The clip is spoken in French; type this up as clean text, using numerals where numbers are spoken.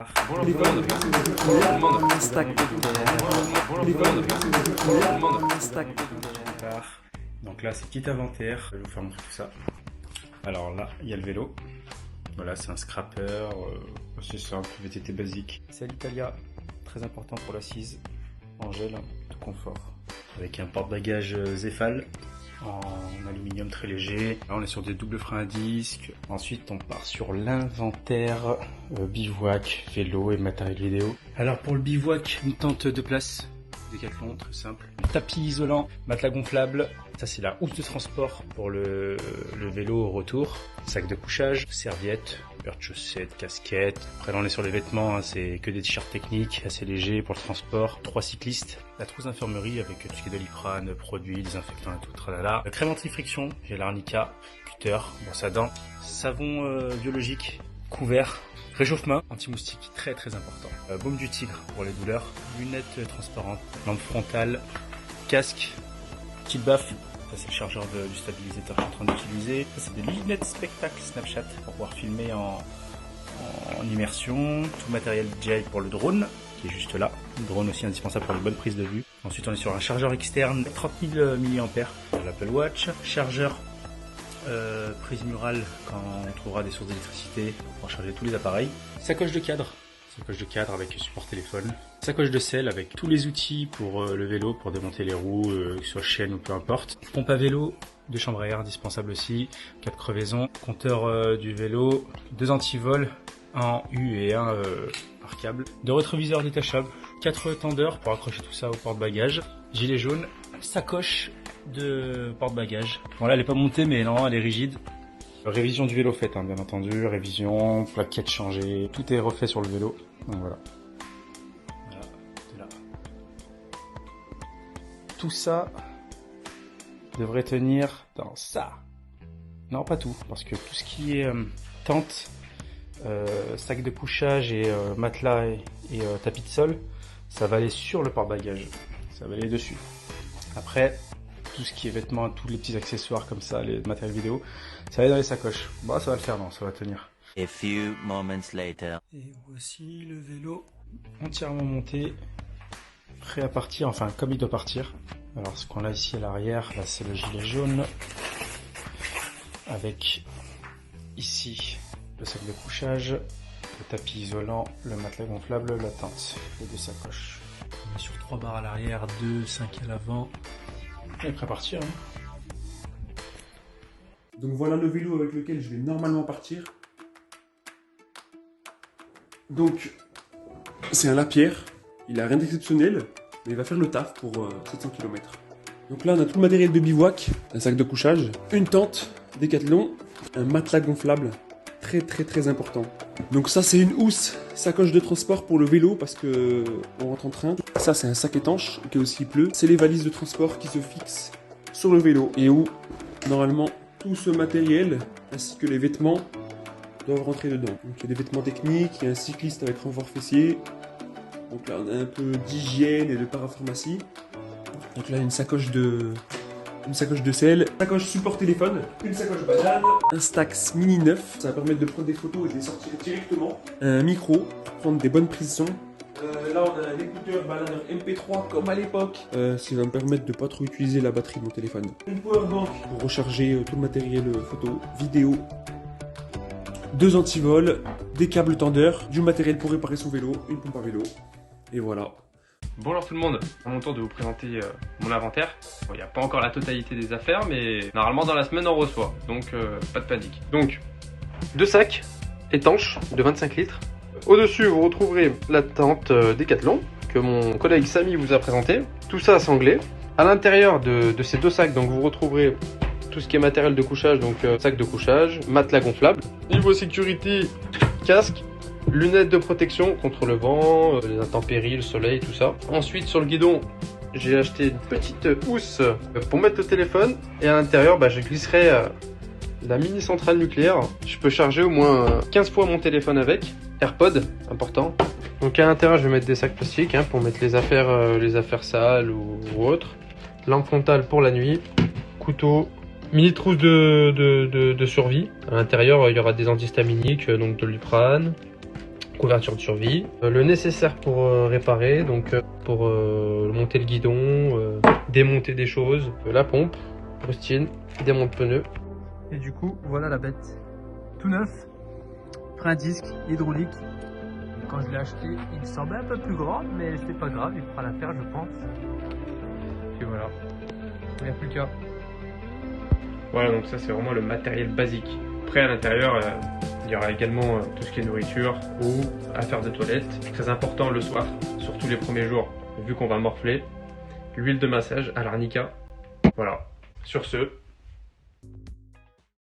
Donc là c'est petit inventaire, je vais vous faire montrer tout ça. Alors là il y a le vélo, voilà c'est un scrapper, c'est simple, VTT basique. C'est l'Italia, très important pour l'assise, en gel, tout confort. Avec un porte-bagages Zefal en aluminium très léger. Là on est sur des doubles freins à disque. Ensuite on part sur l'inventaire bivouac, vélo et matériel vidéo. Alors pour le bivouac, une tente de place Décathlon, très simple. Tapis isolant, matelas gonflable. Ça c'est la housse de transport pour le vélo au retour. Sac de couchage, serviette, paire de chaussettes, casquette. Après là on est sur les vêtements, hein, c'est que des t-shirts techniques, assez légers pour le transport. 3 cyclistes. La trousse d'infirmerie avec tout ce qui est Doliprane, produits, désinfectants et tout, tralala. Crème anti-friction, j'ai l'arnica, cutter, brosse à dents, savon biologique, couvert. Réchauffement, anti-moustique, très très important. Baume du tigre pour les douleurs, lunettes transparentes, lampe frontale, casque, petite baffe. Ça c'est le chargeur du stabilisateur que je suis en train d'utiliser. Ça c'est des lunettes spectacle Snapchat pour pouvoir filmer en immersion. Tout matériel DJI pour le drone qui est juste là. Le drone aussi indispensable pour les bonnes prises de vue. Ensuite on est sur un chargeur externe 30 000 mAh, l'Apple Watch, chargeur prise murale quand on trouvera des sources d'électricité pour charger tous les appareils. Sacoche de cadre avec support téléphone. Sacoche de selle avec tous les outils pour le vélo, pour démonter les roues, que ce soit chaîne ou peu importe. Pompe à vélo, 2 chambres à air indispensable aussi, 4 crevaisons, compteur du vélo, 2 antivols, un en U et un par câble, 2 rétroviseurs détachables, 4 tendeurs pour accrocher tout ça au porte-bagages, gilet jaune, sacoche de porte-bagages. Bon là elle est pas montée mais non elle est rigide. Révision du vélo faite hein, bien entendu, révision, plaquettes changées, tout est refait sur le vélo. Donc voilà. Voilà, c'est là. Tout ça devrait tenir dans ça. Non pas tout, parce que tout ce qui est tente, sac de couchage et matelas et tapis de sol, ça va aller sur le porte-bagages. Ça va aller dessus. Après tout ce qui est vêtements, tous les petits accessoires comme ça, les matériels vidéo, ça va aller dans les sacoches. Bon, ça va le faire, non, ça va tenir. A few moments later. Et voici le vélo entièrement monté, prêt à partir, enfin comme il doit partir. Alors ce qu'on a ici à l'arrière, là c'est le gilet jaune, avec ici le sac de couchage, le tapis isolant, le matelas gonflable, la tente, les 2 sacoches. On est sur 3 barres à l'arrière, 2, 5 à l'avant. Il est prêt à partir. Hein. Donc voilà le vélo avec lequel je vais normalement partir. Donc c'est un Lapierre, il a rien d'exceptionnel, mais il va faire le taf pour 700 km. Donc là on a tout le matériel de bivouac, un sac de couchage, une tente Décathlon, un matelas gonflable, très très très important. Donc ça c'est une housse, sacoche de transport pour le vélo parce que on rentre en train. Ça c'est un sac étanche au cas où s'il pleut. C'est les valises de transport qui se fixent sur le vélo et où normalement tout ce matériel ainsi que les vêtements doivent rentrer dedans. Donc il y a des vêtements techniques, il y a un cycliste avec renfort fessier. Donc là on a un peu d'hygiène et de parapharmacie. Donc là une sacoche de sel, sacoche support téléphone, une sacoche banane, un Stax Mini 9, ça va permettre de prendre des photos et de les sortir directement, un micro pour prendre des bonnes prises son. Là on a un écouteur baladeur MP3 comme à l'époque, ce qui va me permettre de pas trop utiliser la batterie de mon téléphone. Une powerbank pour recharger tout le matériel photo, vidéo, 2 antivols, des câbles tendeurs, du matériel pour réparer son vélo, une pompe à vélo, et voilà. Bonjour tout le monde, à mon tour de vous présenter mon inventaire. Bon, il n'y a pas encore la totalité des affaires, mais normalement dans la semaine on reçoit, donc pas de panique. Donc, 2 sacs étanches de 25 litres. Au-dessus vous retrouverez la tente Décathlon que mon collègue Samy vous a présenté. Tout ça sanglé. À l'intérieur de ces 2 sacs, donc vous retrouverez tout ce qui est matériel de couchage, donc sac de couchage, matelas gonflable. Niveau sécurité, casque, lunettes de protection contre le vent, les intempéries, le soleil, tout ça. Ensuite sur le guidon, j'ai acheté une petite housse pour mettre le téléphone. Et à l'intérieur, je glisserai la mini centrale nucléaire. Je peux charger au moins 15 fois mon téléphone avec. AirPod, important. Donc à l'intérieur, je vais mettre des sacs plastiques pour mettre les affaires sales ou autres. Lampe frontale pour la nuit. Couteau. Mini trousse de survie. À l'intérieur, il y aura des antihistaminiques, donc Doliprane. couverture de survie, le nécessaire pour réparer, donc pour monter le guidon, démonter des choses, la pompe, rustine, démonte pneus. Et du coup, voilà la bête. Tout neuf, frein disque, hydraulique. Quand je l'ai acheté, il me semblait un peu plus grand, mais c'est pas grave, il fera l'affaire, je pense. Et voilà, il n'y a plus qu'à. Voilà, donc ça c'est vraiment le matériel basique. Après à l'intérieur, il y aura également tout ce qui est nourriture, eau, affaires de toilette. Très important le soir, surtout les premiers jours, vu qu'on va morfler. L'huile de massage à l'arnica. Voilà, sur ce,